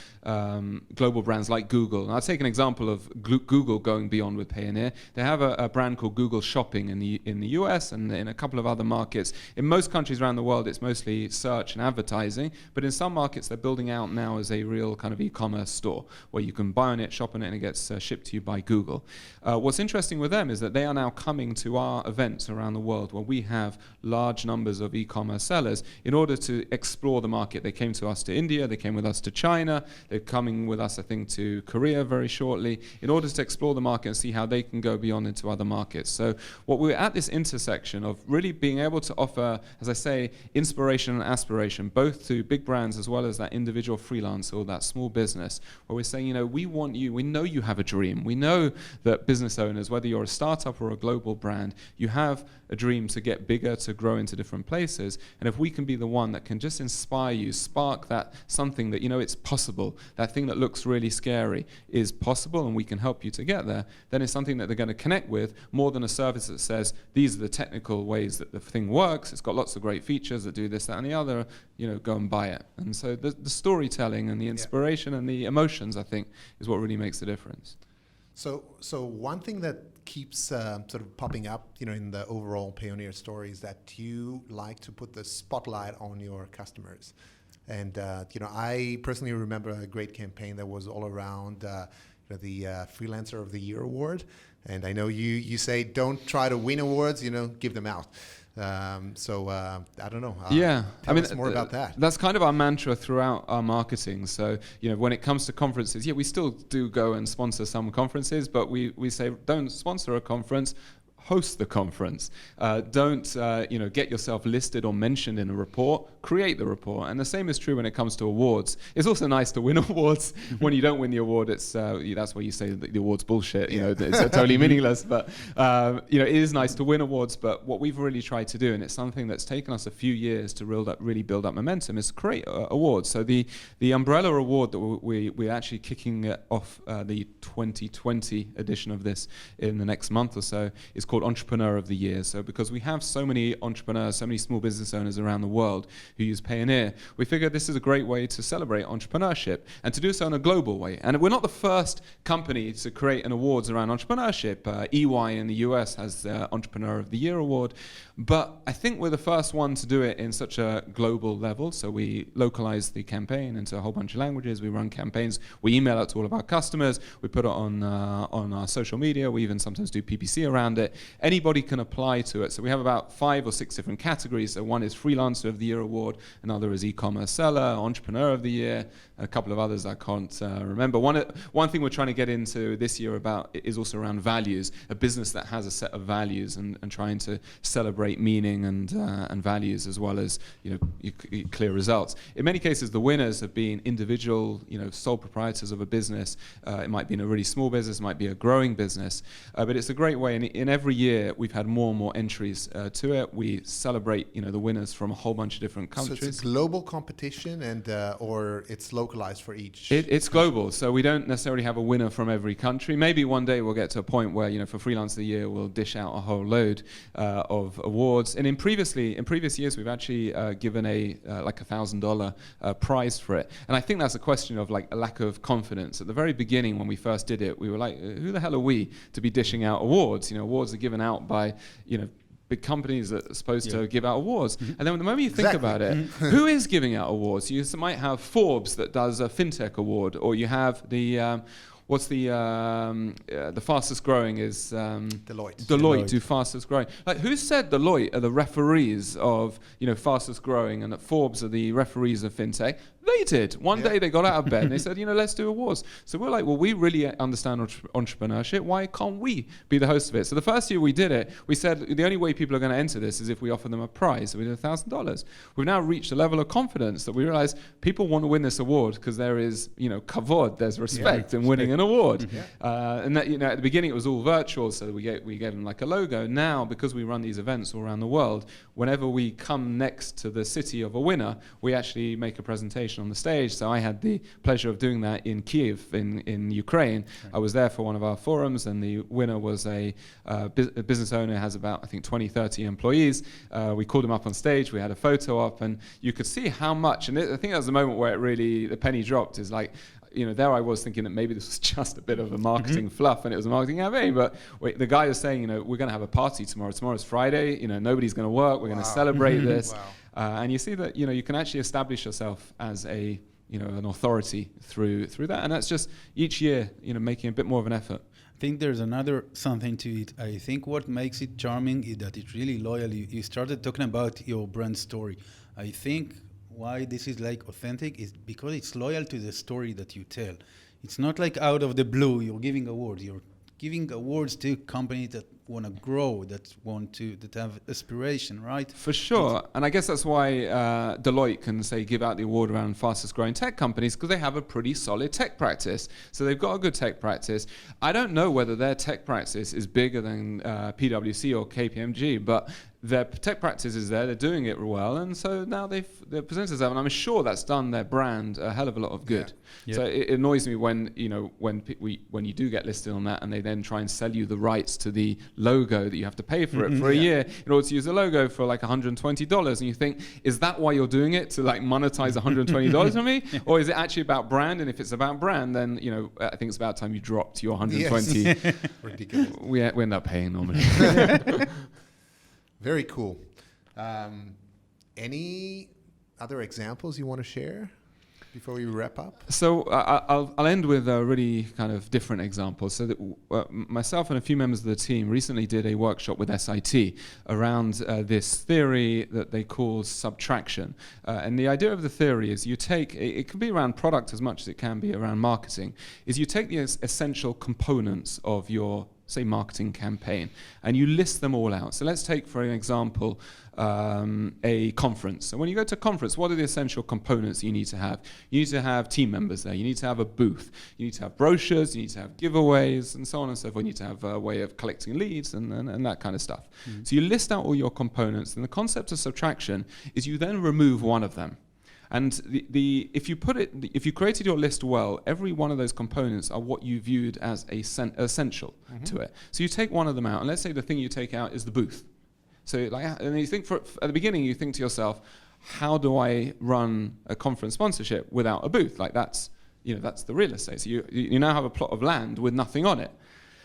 global brands like Google, and I'll take an example of Google going beyond with Payoneer. They have a brand called Google Shopping in the US and in a couple of other markets. In most countries around the world, it's mostly search and advertising, but in some markets, they're building out now as a real kind of e-commerce store where you can buy on it, shop on it, and it gets shipped to you by Google. What's interesting with them is that they are now coming to our events around the world where we have large numbers of e-commerce sellers in order to explore the market. They came to us to India, they came with us to China, they're coming with us, I think, to Korea very shortly in order to explore the market and see how they can go beyond into other markets. So what we're at this intersection of really being able to offer, as I say, inspiration and aspiration, both to big brands as well as that individual freelancer or that small business, where we're saying, we want you, we know you have a dream. We know that business owners, whether you're a startup or a global brand, you have a dream to get bigger, to grow into different places. And if we can be the one that can just inspire you, spark that something that, it's possible, that thing that looks really scary is possible and we can help you to get there, then it's something that they're going to connect with more than a service that says, these are the technical ways that the thing works, it's got lots of great features that do this, that, and the other, go and buy it. And so the storytelling and the inspiration and the emotions, I think, is what really makes the difference. So one thing that keeps sort of popping up, in the overall Payoneer story is that you like to put the spotlight on your customers. And, I personally remember a great campaign that was all around the Freelancer of the Year award. And I know you say don't try to win awards, give them out. I don't know. Tell us more about that. That's kind of our mantra throughout our marketing. So, when it comes to conferences, we still do go and sponsor some conferences, but we say don't sponsor a conference, host the conference. Don't get yourself listed or mentioned in a report. Create the report. And the same is true when it comes to awards. It's also nice to win awards. When you don't win the award, it's that's where you say that the award's bullshit. It's totally meaningless. But it is nice to win awards. But what we've really tried to do, and it's something that's taken us a few years to really build up momentum, is create awards. So the umbrella award that we're actually kicking off the 2020 edition of this in the next month or so is called Entrepreneur of the Year. So because we have so many entrepreneurs, so many small business owners around the world who use Payoneer, we figured this is a great way to celebrate entrepreneurship and to do so in a global way. And we're not the first company to create an awards around entrepreneurship. EY in the US has the Entrepreneur of the Year award, but I think we're the first one to do it in such a global level. So we localize the campaign into a whole bunch of languages. We run campaigns. We email out to all of our customers. We put it on our social media. We even sometimes do PPC around it. Anybody can apply to it. So we have about 5 or 6 different categories. So one is Freelancer of the Year award. Another is E-commerce Seller, Entrepreneur of the Year. A couple of others I can't remember. One thing we're trying to get into this year about is also around values. A business that has a set of values and trying to celebrate meaning and values as well as clear results. In many cases, the winners have been individual, sole proprietors of a business. It might be in a really small business, it might be a growing business, but it's a great way. And in every year, we've had more and more entries to it. We celebrate, the winners from a whole bunch of different countries. So it's a global competition, and or it's localized for each. It's global, so we don't necessarily have a winner from every country. Maybe one day we'll get to a point where, for Freelance of the Year, we'll dish out a whole load of awards. And in previous years, we've actually given a $1,000 prize for it. And I think that's a question of a lack of confidence. At the very beginning, when we first did it, we were like, who the hell are we to be dishing out awards? Awards are given out by, big companies that are supposed to give out awards. Mm-hmm. And then the moment you think about it, who is giving out awards? You might have Forbes that does a FinTech award, or you have the... what's the fastest growing is Deloitte do fastest growing. Who said Deloitte are the referees of fastest growing and that Forbes are the referees of fintech? They did. One day they got out of bed and they said, let's do awards. So we're like, well, we really understand entrepreneurship. Why can't we be the host of it? So the first year we did it, we said the only way people are going to enter this is if we offer them a prize. So we did $1,000. We've now reached a level of confidence that we realize people want to win this award because there is, kavod, there's respect in winning an award. Mm-hmm. And that, at the beginning it was all virtual, so we gave them a logo. Now, because we run these events all around the world, whenever we come next to the city of a winner, we actually make a presentation on the stage. So I had the pleasure of doing that in Kyiv in Ukraine. Okay. I was there for one of our forums, and the winner was a business owner, has about, I think, 20, 30 employees. We called him up on stage, we had a photo up, and you could see how much, and I think that was the moment where it really, the penny dropped, is there I was thinking that maybe this was just a bit of a marketing fluff and it was a marketing campaign, but the guy was saying, we're going to have a party tomorrow. Tomorrow's Friday, nobody's going to work. We're going to celebrate this. Wow. And you see that, you can actually establish yourself as an authority through that. And that's just each year, making a bit more of an effort. I think there's another something to it. I think what makes it charming is that it's really loyal. You started talking about your brand story. I think why this is authentic is because it's loyal to the story that you tell. It's not out of the blue you're giving awards. You're giving awards to companies that want to grow, that have aspiration, right? For sure. And I guess that's why Deloitte can give out the award around fastest growing tech companies, because they have a pretty solid tech practice. So they've got a good tech practice. I don't know whether their tech practice is bigger than PwC or KPMG, but their tech practice is there, they're doing it well, and so now they've presented themselves, and I'm sure that's done their brand a hell of a lot of good. Yeah. So it annoys me when when you do get listed on that, and they then try and sell you the rights to the logo that you have to pay for it for a year in order to use the logo for $120, and you think, is that why you're doing it, to monetize $120 from me, or is it actually about brand? And if it's about brand, then I think it's about time you dropped your 120. Yes. Ridiculous. We end up paying normally. Very cool. Any other examples you want to share before we wrap up? So I'll end with a really kind of different example. So that myself and a few members of the team recently did a workshop with SIT around this theory that they call subtraction. And the idea of the theory is you take, it can be around product as much as it can be around marketing, is you take the essential components of your, say, marketing campaign, and you list them all out. So let's take, for an example, a conference. So when you go to a conference, what are the essential components you need to have? You need to have team members there. You need to have a booth. You need to have brochures. You need to have giveaways, and so on and so forth. You need to have a way of collecting leads and that kind of stuff. Mm-hmm. So you list out all your components, and the concept of subtraction is you then remove one of them. And if you created your list well, every one of those components are what you viewed as essential to it. So you take one of them out, and let's say the thing you take out is the booth. So and you think at the beginning, you think to yourself, how do I run a conference sponsorship without a booth? Like that's the real estate. So you now have a plot of land with nothing on it.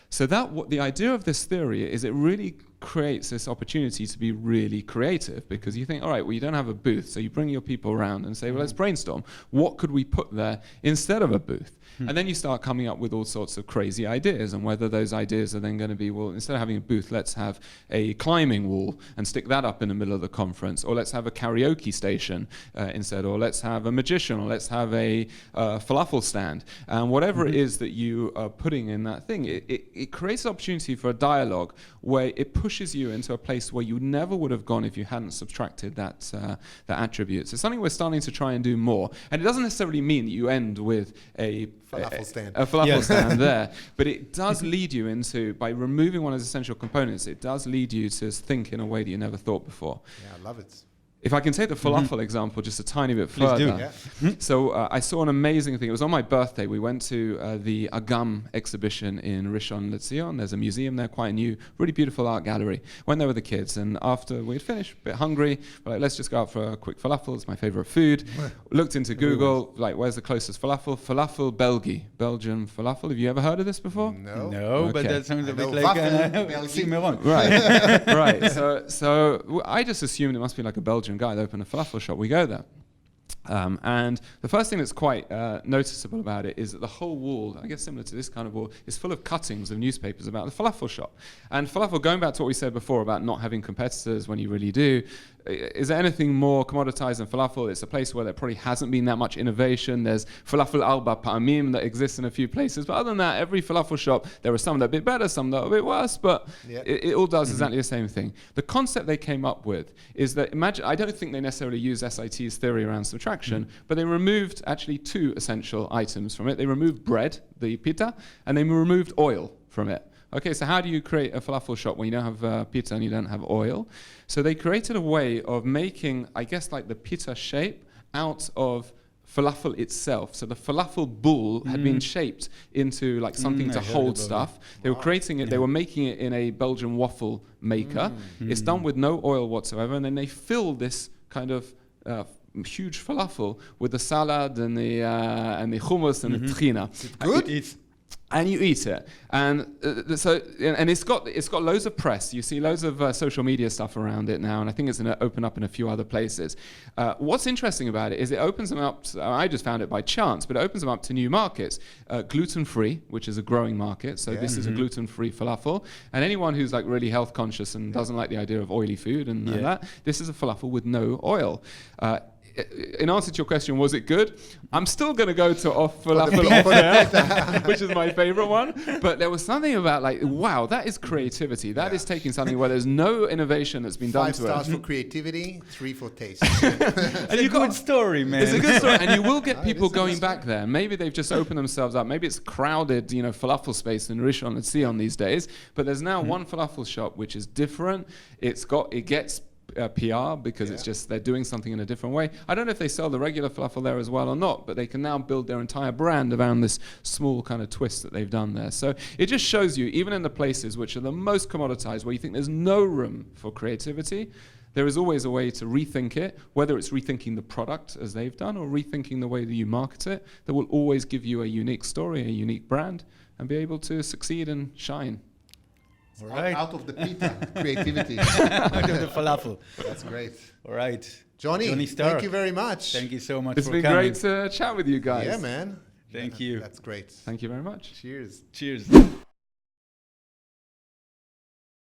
So what the idea of this theory is, it really creates this opportunity to be really creative, because you think, all right, well, you don't have a booth, so you bring your people around and say, well, let's brainstorm. What could we put there instead of a booth? And then you start coming up with all sorts of crazy ideas, and whether those ideas are then going to be, well, instead of having a booth, let's have a climbing wall and stick that up in the middle of the conference, or let's have a karaoke station instead, or let's have a magician, or let's have a falafel stand. And whatever it is that you are putting in that thing, it creates an opportunity for a dialogue where it pushes you into a place where you never would have gone if you hadn't subtracted that attribute. So something we're starting to try and do more. And it doesn't necessarily mean that you end with a falafel stand there, but it does lead you into, by removing one of the essential components, it does lead you to think in a way that you never thought before. Yeah, I love it. If I can take the falafel example just a tiny bit further. So I saw an amazing thing. It was on my birthday. We went to the Agam exhibition in Rishon LeZion. There's a museum there, quite a new, really beautiful art gallery. Went there with the kids, and after we'd finished, a bit hungry, we're like, let's just go out for a quick falafel. It's my favorite food. Looked into Google, like, where's the closest falafel? Falafel Belgi, Belgian falafel. Have you ever heard of this before? No, but that sounds a bit like Cimarron. Right, right. So I just assumed it must be like a Belgian guy that opened a falafel shop. We go there. And the first thing that's quite noticeable about it is that the whole wall, I guess similar to this kind of wall, is full of cuttings of newspapers about the falafel shop. And falafel, going back to what we said before about not having competitors when you really do, is there anything more commoditized than falafel? It's a place where there probably hasn't been that much innovation. There's falafel arba pa'amim that exists in a few places. But other than that, every falafel shop, there are some that are a bit better, some that are a bit worse, but it all does exactly the same thing. The concept they came up with is that, I don't think they necessarily use SIT's theory around subtraction, but they removed actually two essential items from it. They removed bread, the pita, and they removed oil from it. Okay, so how do you create a falafel shop when you don't have pita and you don't have oil? So they created a way of making, I guess, like the pita shape out of falafel itself. So the falafel bowl had been shaped into like something to hold stuff. They were creating it, they were making it in a Belgian waffle maker. It's done with no oil whatsoever, and then they fill this kind of huge falafel with the salad and the hummus and the tahina. Is it good? And you eat it, and it's got loads of press. You see loads of social media stuff around it now, and I think it's going to open up in a few other places. What's interesting about it is it opens them up. I just found it by chance, but it opens them up to new markets. Gluten-free, which is a growing market. So this is a gluten-free falafel, and anyone who's like really health conscious and doesn't like the idea of oily food and that, this is a falafel with no oil. In answer to your question, was it good? I'm still going to go to falafel, which is my favorite one. But there was something about like, wow, that is creativity. That is taking something where there's no innovation that's been done to it. 5 stars for creativity, 3 for taste. And you got a good story, man. It's a good story, and you will get people going back there. Maybe they've just opened themselves up. Maybe it's crowded, falafel space in Rishon LeZion these days. But there's now one falafel shop which is different. It gets PR because it's just they're doing something in a different way. I don't know if they sell the regular falafel there as well or not, but they can now build their entire brand around this small kind of twist that they've done there. So it just shows you, even in the places which are the most commoditized, where you think there's no room for creativity, there is always a way to rethink it, whether it's rethinking the product as they've done or rethinking the way that you market it, that will always give you a unique story, a unique brand, and be able to succeed and shine. All right. Out of the pita, creativity. Out of the falafel. That's great. All right. Jonny, thank you very much. Thank you so much for coming. It's been great to chat with you guys. Yeah, man. Thank you. That's great. Thank you very much. Cheers. Cheers.